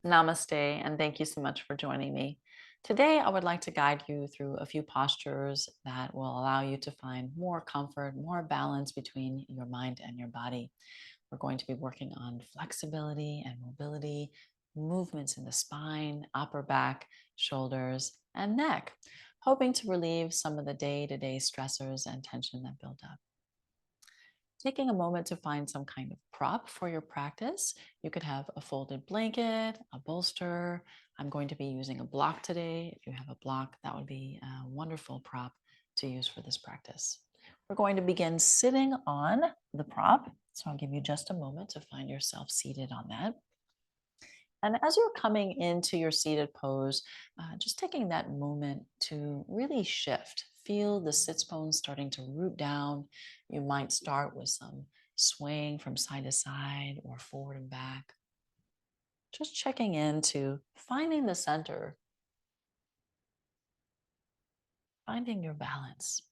Namaste, and thank you so much for joining me. Today, I would like to guide you through a few postures that will allow you to find more comfort, more balance between your mind and your body. We're going to be working on flexibility and mobility, movements in the spine, upper back, shoulders, and neck, hoping to relieve some of the day to day stressors and tension that build up. Taking a moment to find some kind of prop for your practice. You could have a folded blanket, a bolster. I'm going to be using a block today. If you have a block, that would be a wonderful prop to use for this practice. We're going to begin sitting on the prop. So I'll give you just a moment to find yourself seated on that. And as you're coming into your seated pose, just taking that moment to really shift. Feel the sits bones starting to root down. You might start with some swaying from side to side or forward and back. Just checking into finding the center, finding your balance.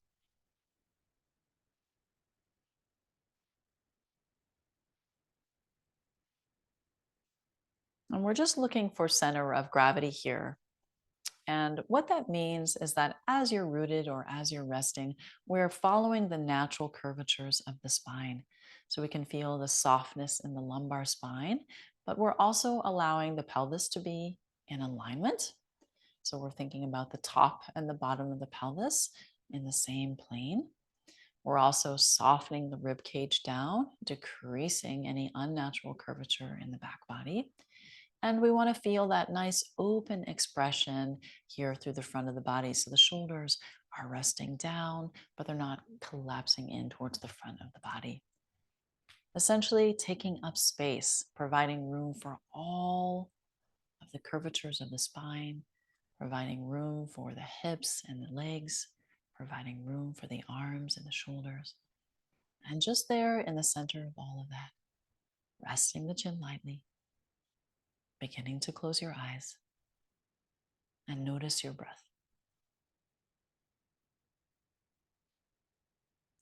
And we're just looking for center of gravity here. And what that means is that as you're rooted or as you're resting, we're following the natural curvatures of the spine. So we can feel the softness in the lumbar spine, but we're also allowing the pelvis to be in alignment. So we're thinking about the top and the bottom of the pelvis in the same plane. We're also softening the rib cage down, decreasing any unnatural curvature in the back body. And we want to feel that nice open expression here through the front of the body. So the shoulders are resting down, but they're not collapsing in towards the front of the body. Essentially, taking up space, providing room for all of the curvatures of the spine, providing room for the hips and the legs, providing room for the arms and the shoulders. And just there in the center of all of that, resting the chin lightly, beginning to close your eyes and notice your breath.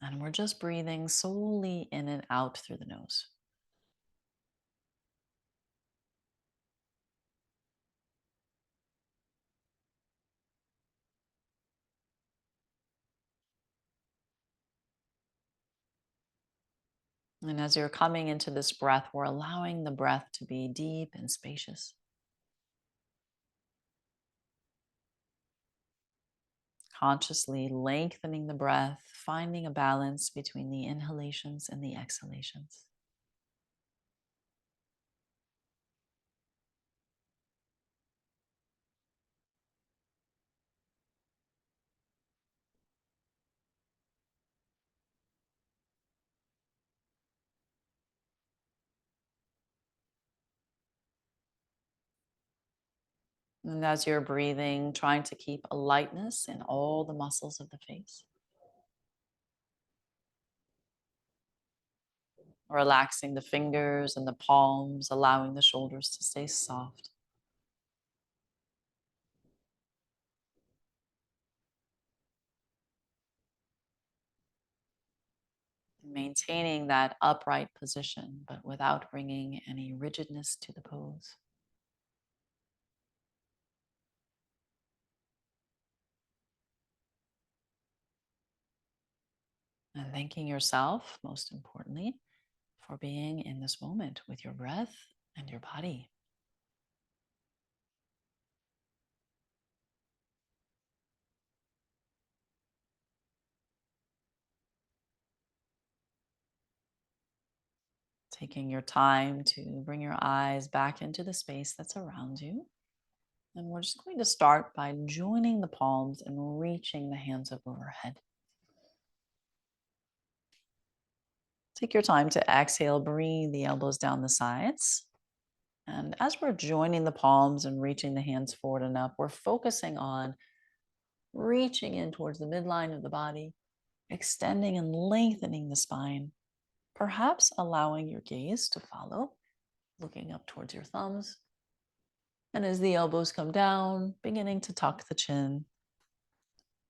And we're just breathing solely in and out through the nose. And as you're coming into this breath, we're allowing the breath to be deep and spacious, consciously lengthening the breath, finding a balance between the inhalations and the exhalations. And as you're breathing, trying to keep a lightness in all the muscles of the face, relaxing the fingers and the palms, allowing the shoulders to stay soft. Maintaining that upright position, but without bringing any rigidness to the pose. And thanking yourself, most importantly, for being in this moment with your breath and your body. Taking your time to bring your eyes back into the space that's around you. And we're just going to start by joining the palms and reaching the hands up overhead. Take your time to exhale, breathe the elbows down the sides. And as we're joining the palms and reaching the hands forward and up, we're focusing on reaching in towards the midline of the body, extending and lengthening the spine, perhaps allowing your gaze to follow, looking up towards your thumbs. And as the elbows come down, beginning to tuck the chin,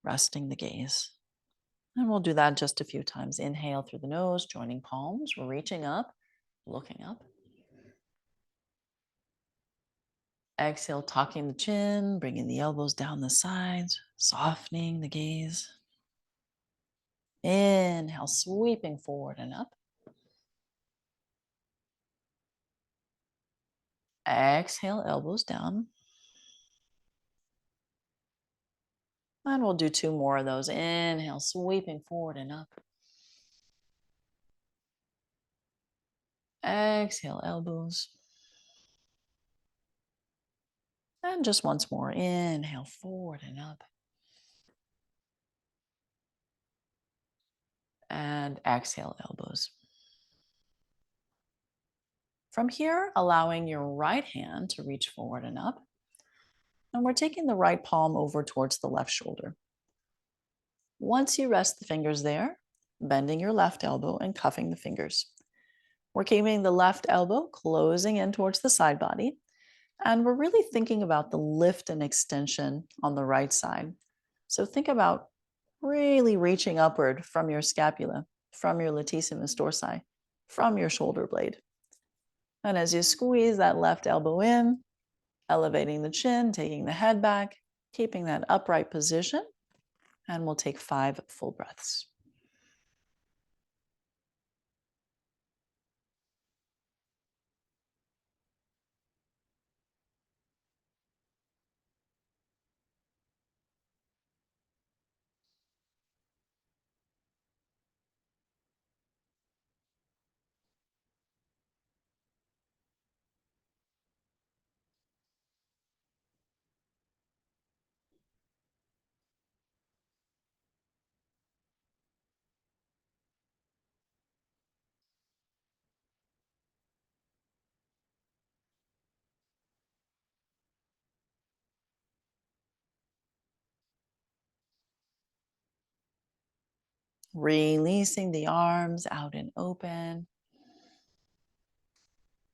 resting the gaze. And we'll do that just a few times. Inhale through the nose, joining palms, reaching up, looking up. Exhale, tucking the chin, bringing the elbows down the sides, softening the gaze. Inhale, sweeping forward and up. Exhale, elbows down. And we'll do two more of those. Inhale, sweeping forward and up. Exhale, elbows. And just once more. Inhale, forward and up. And exhale, elbows. From here, allowing your right hand to reach forward and up. And we're taking the right palm over towards the left shoulder. Once you rest the fingers there, bending your left elbow and cuffing the fingers. We're keeping the left elbow closing in towards the side body. And we're really thinking about the lift and extension on the right side. So think about really reaching upward from your scapula, from your latissimus dorsi, from your shoulder blade. And as you squeeze that left elbow in, elevating the chin, taking the head back, keeping that upright position, and we'll take 5 full breaths. Releasing the arms out and open.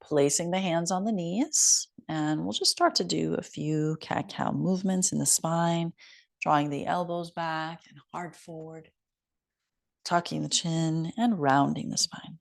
Placing the hands on the knees. And we'll just start to do a few cat-cow movements in the spine, drawing the elbows back and hard forward, tucking the chin and rounding the spine.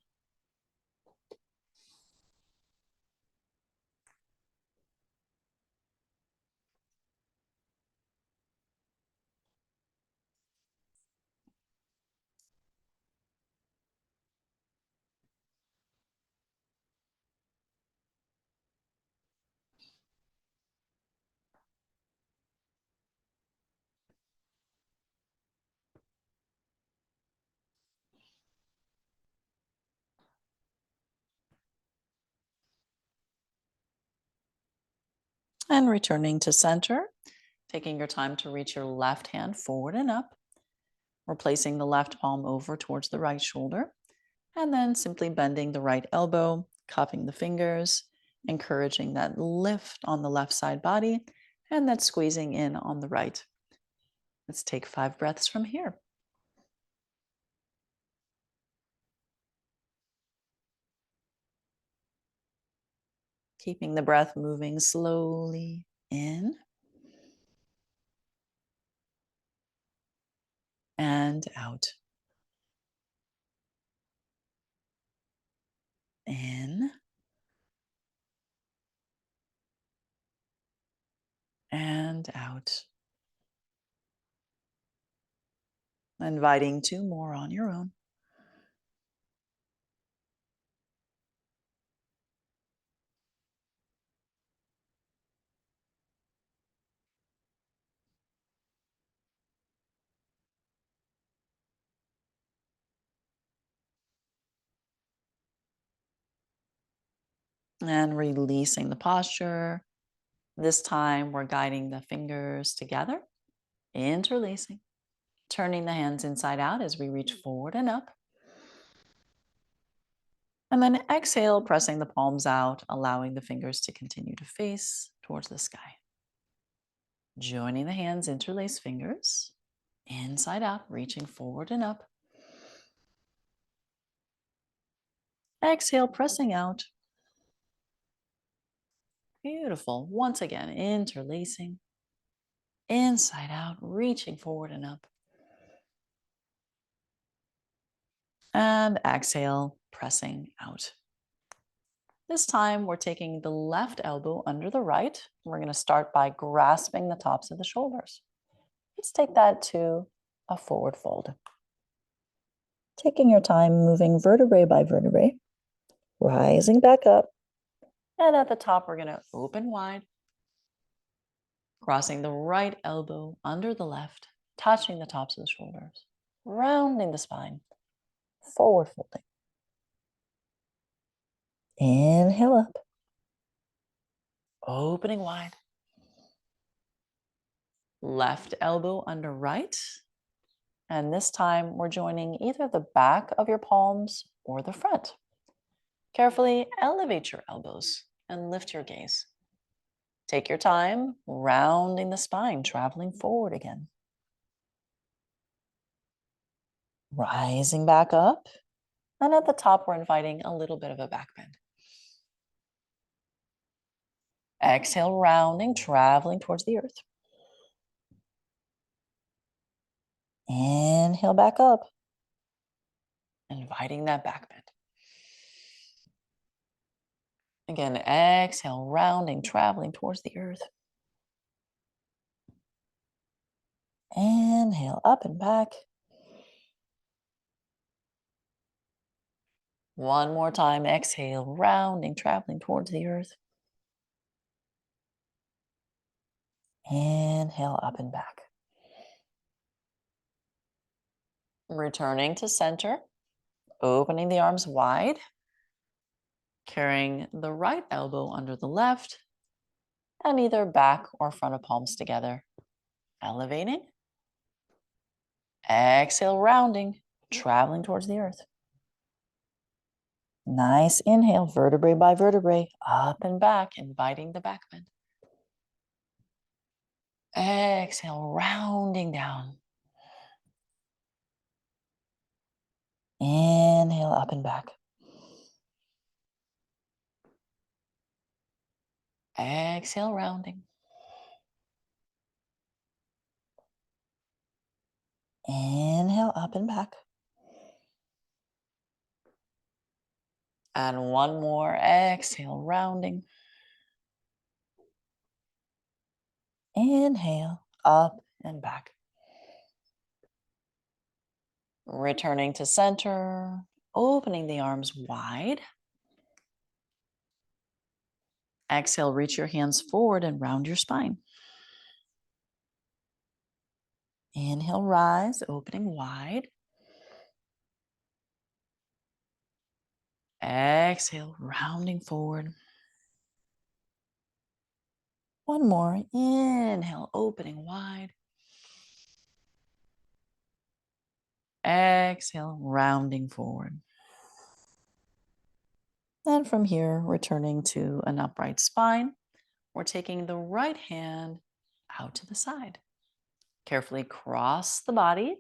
And returning to center, taking your time to reach your left hand forward and up. We're placing the left palm over towards the right shoulder, and then simply bending the right elbow, cupping the fingers, encouraging that lift on the left side body, and that squeezing in on the right. Let's take 5 breaths from here. Keeping the breath moving slowly in and out. In and out. Inviting 2 more on your own. And releasing the posture. This time we're guiding the fingers together, interlacing, turning the hands inside out as we reach forward and up. And then exhale, pressing the palms out, allowing the fingers to continue to face towards the sky. Joining the hands, interlace fingers, inside out, reaching forward and up. Exhale, pressing out. Beautiful. Once again, interlacing, inside out, reaching forward and up. And exhale, pressing out. This time, we're taking the left elbow under the right. We're going to start by grasping the tops of the shoulders. Let's take that to a forward fold. Taking your time, moving vertebrae by vertebrae, rising back up. And at the top, we're going to open wide, crossing the right elbow under the left, touching the tops of the shoulders, rounding the spine, forward folding. Inhale up, opening wide. Left elbow under right. And this time we're joining either the back of your palms or the front. Carefully elevate your elbows and lift your gaze. Take your time, rounding the spine, traveling forward again. Rising back up. And at the top, we're inviting a little bit of a back bend. Exhale, rounding, traveling towards the earth. Inhale back up, inviting that back bend. Again, exhale, rounding, traveling towards the earth. Inhale, up and back. One more time, exhale, rounding, traveling towards the earth. Inhale, up and back. Returning to center, opening the arms wide, carrying the right elbow under the left, and either back or front of palms together. Elevating. Exhale, rounding, traveling towards the earth. Nice inhale, vertebrae by vertebrae, up and back, inviting the back bend. Exhale, rounding down. Inhale, up and back. Exhale, rounding. Inhale, up and back. And one more, exhale, rounding. Inhale, up and back. Returning to center, opening the arms wide. Exhale, reach your hands forward and round your spine. Inhale, rise, opening wide. Exhale, rounding forward. One more. Inhale, opening wide. Exhale, rounding forward. And from here, returning to an upright spine. We're taking the right hand out to the side. Carefully cross the body,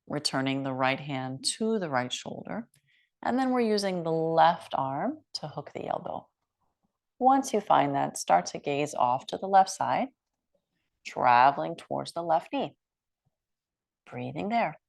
returning the right hand to the right shoulder. And then we're using the left arm to hook the elbow. Once you find that, start to gaze off to the left side, traveling towards the left knee. Breathing there.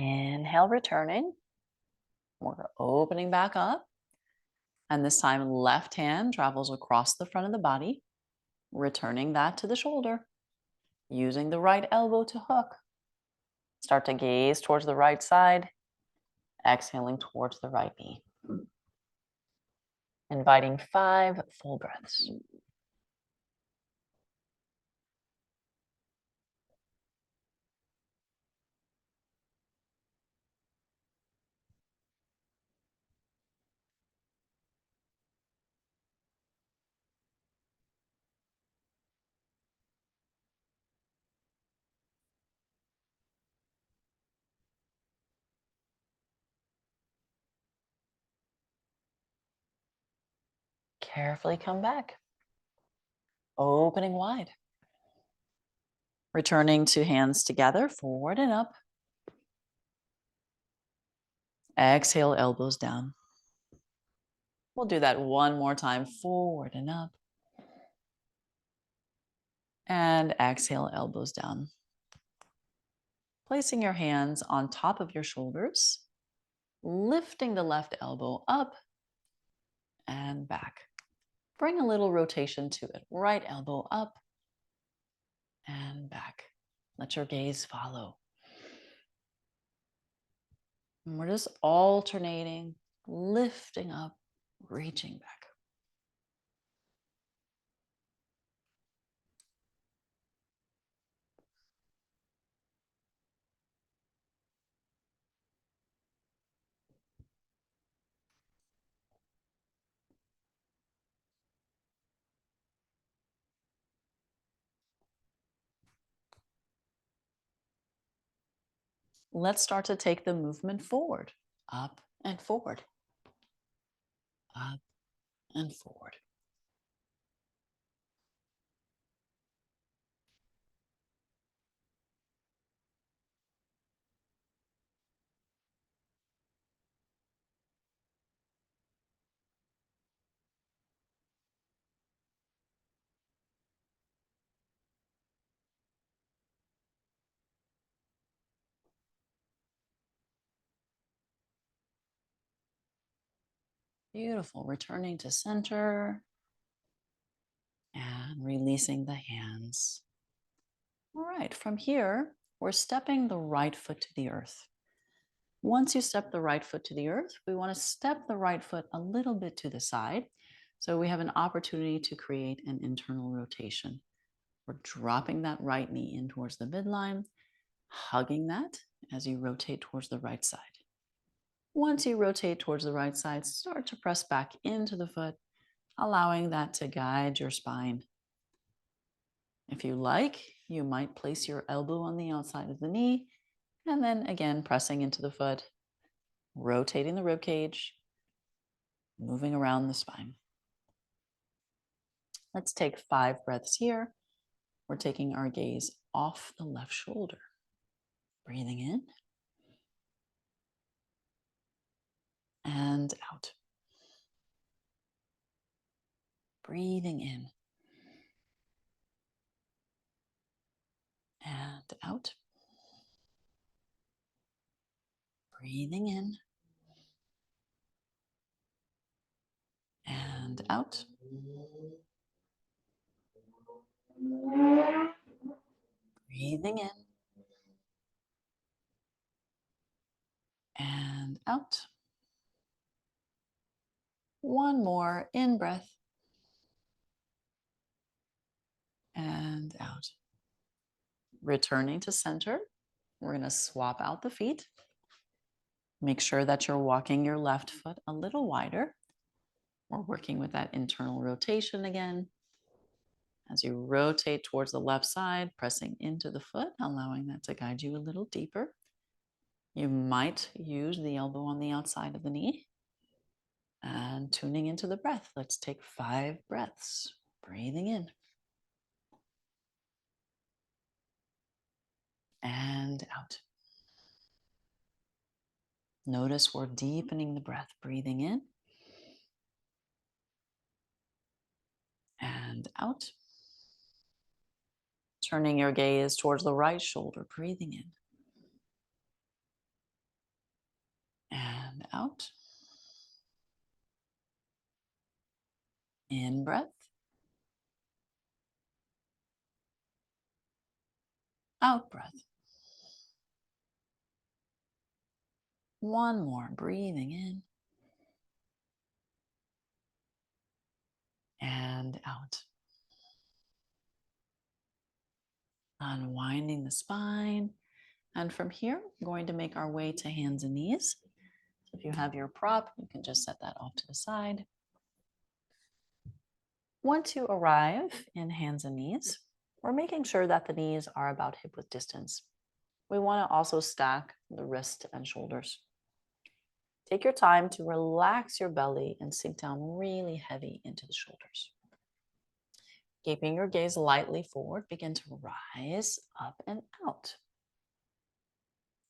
Inhale, returning. We're opening back up. And this time, left hand travels across the front of the body, returning that to the shoulder, using the right elbow to hook. Start to gaze towards the right side, exhaling towards the right knee. Inviting 5 full breaths. Carefully come back. Opening wide. Returning to hands together, forward and up. Exhale, elbows down. We'll do that one more time, forward and up. And exhale, elbows down. Placing your hands on top of your shoulders, lifting the left elbow up and back. Bring a little rotation to it. Right elbow up and back. Let your gaze follow. And we're just alternating, lifting up, reaching back. Let's start to take the movement forward, up and forward, up and forward. Beautiful. Returning to center and releasing the hands. All right, from here, we're stepping the right foot to the earth. Once you step the right foot to the earth, we want to step the right foot a little bit to the side. So we have an opportunity to create an internal rotation. We're dropping that right knee in towards the midline, hugging that as you rotate towards the right side. Once you rotate towards the right side, start to press back into the foot, allowing that to guide your spine. If you like, you might place your elbow on the outside of the knee, and then again, pressing into the foot, rotating the rib cage, moving around the spine. Let's take 5 breaths here. We're taking our gaze off the left shoulder. Breathing in and out. Breathing in and out. Breathing in and out. Breathing in and out. One more in breath and out. Returning to center, we're going to swap out the feet. Make sure that you're walking your left foot a little wider. We're working with that internal rotation again. As you rotate towards the left side, pressing into the foot, allowing that to guide you a little deeper. You might use the elbow on the outside of the knee. And tuning into the breath. Let's take 5 breaths. Breathing in and out. Notice we're deepening the breath. Breathing in and out. Turning your gaze towards the right shoulder. Breathing in and out. In breath. Out breath. One more. Breathing in and out. Unwinding the spine. And from here, we're going to make our way to hands and knees. So if you have your prop, you can just set that off to the side. Once you arrive in hands and knees, we're making sure that the knees are about hip width distance. We want to also stack the wrist and shoulders. Take your time to relax your belly and sink down really heavy into the shoulders. Keeping your gaze lightly forward, begin to rise up and out.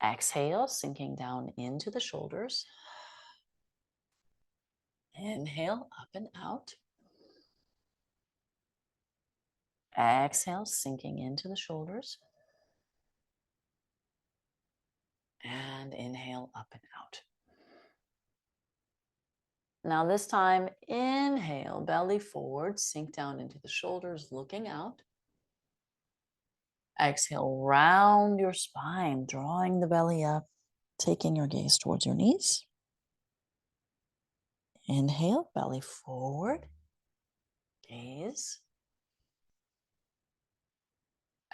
Exhale, sinking down into the shoulders. Inhale, up and out. Exhale, sinking into the shoulders. And inhale, up and out. Now, this time, inhale, belly forward, sink down into the shoulders, looking out. Exhale, round your spine, drawing the belly up, taking your gaze towards your knees. Inhale, belly forward, gaze.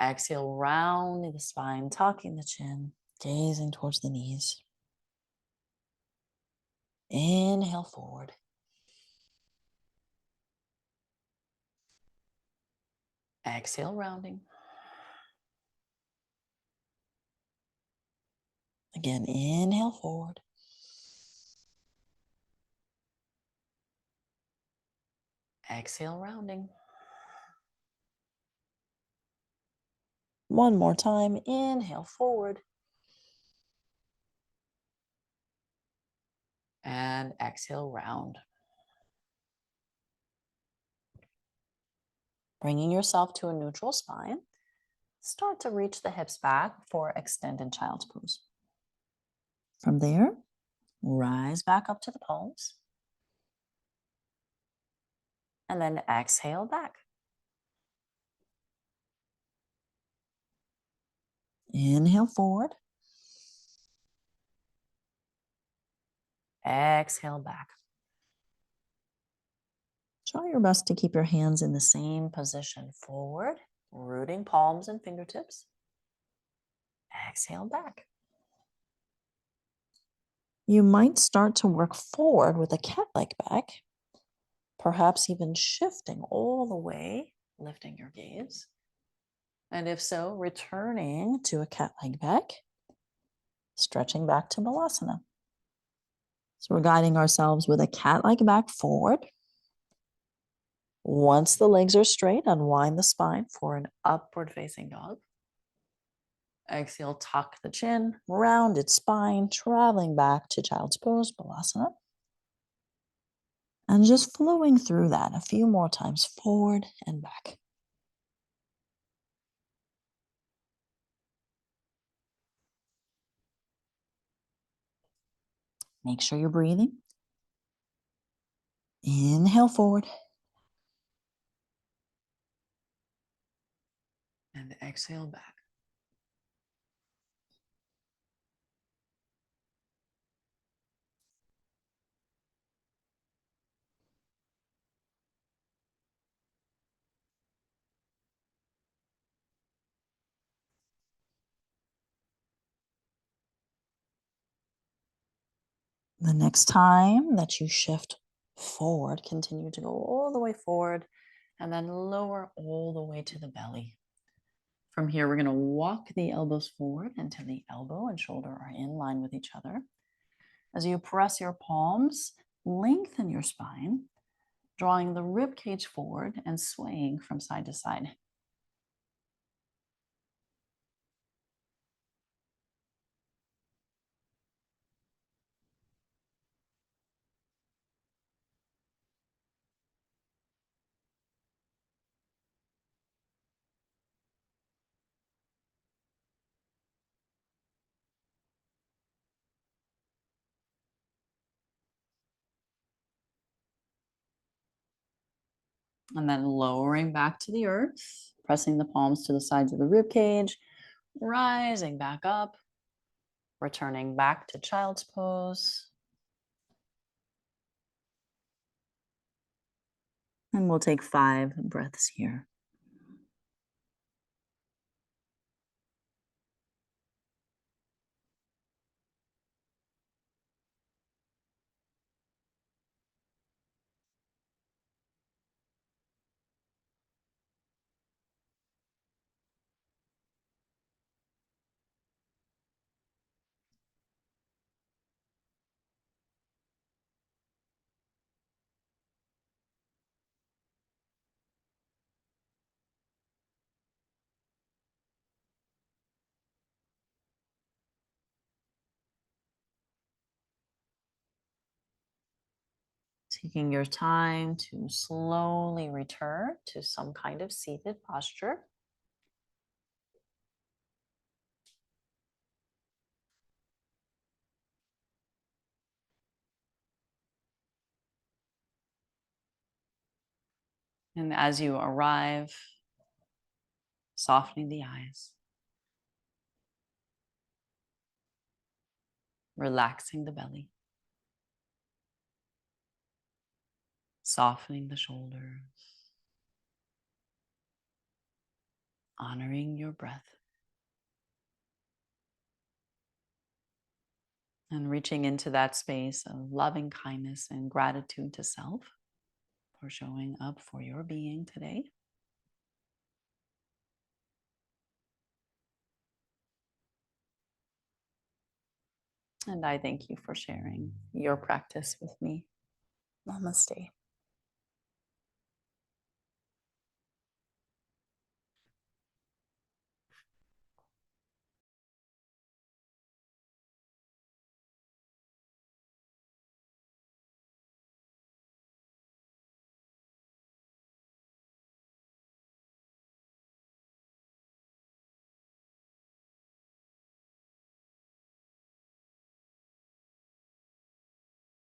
Exhale, rounding the spine, tucking the chin, gazing towards the knees. Inhale forward. Exhale, rounding. Again, inhale forward. Exhale, rounding. One more time. Inhale forward. And exhale, round. Bringing yourself to a neutral spine. Start to reach the hips back for extended child's pose. From there, rise back up to the palms. And then exhale back. Inhale forward. Exhale back. Try your best to keep your hands in the same position forward, rooting palms and fingertips. Exhale back. You might start to work forward with a cat-like back, perhaps even shifting all the way, lifting your gaze. And if so, returning to a cat-like back, stretching back to Balasana. So we're guiding ourselves with a cat-like back forward. Once the legs are straight, unwind the spine for an upward facing dog. Exhale, tuck the chin, rounded spine, traveling back to child's pose, Balasana. And just flowing through that a few more times, forward and back. Make sure you're breathing. Inhale forward. And exhale back. The next time that you shift forward, continue to go all the way forward and then lower all the way to the belly. From here, we're going to walk the elbows forward until the elbow and shoulder are in line with each other. As you press your palms, lengthen your spine, drawing the rib cage forward and swaying from side to side. And then lowering back to the earth, pressing the palms to the sides of the rib cage, rising back up, returning back to child's pose. And we'll take 5 breaths here. Taking your time to slowly return to some kind of seated posture. And as you arrive, softening the eyes, relaxing the belly, softening the shoulders, honoring your breath, and reaching into that space of loving kindness and gratitude to self for showing up for your being today. And I thank you for sharing your practice with me. Namaste.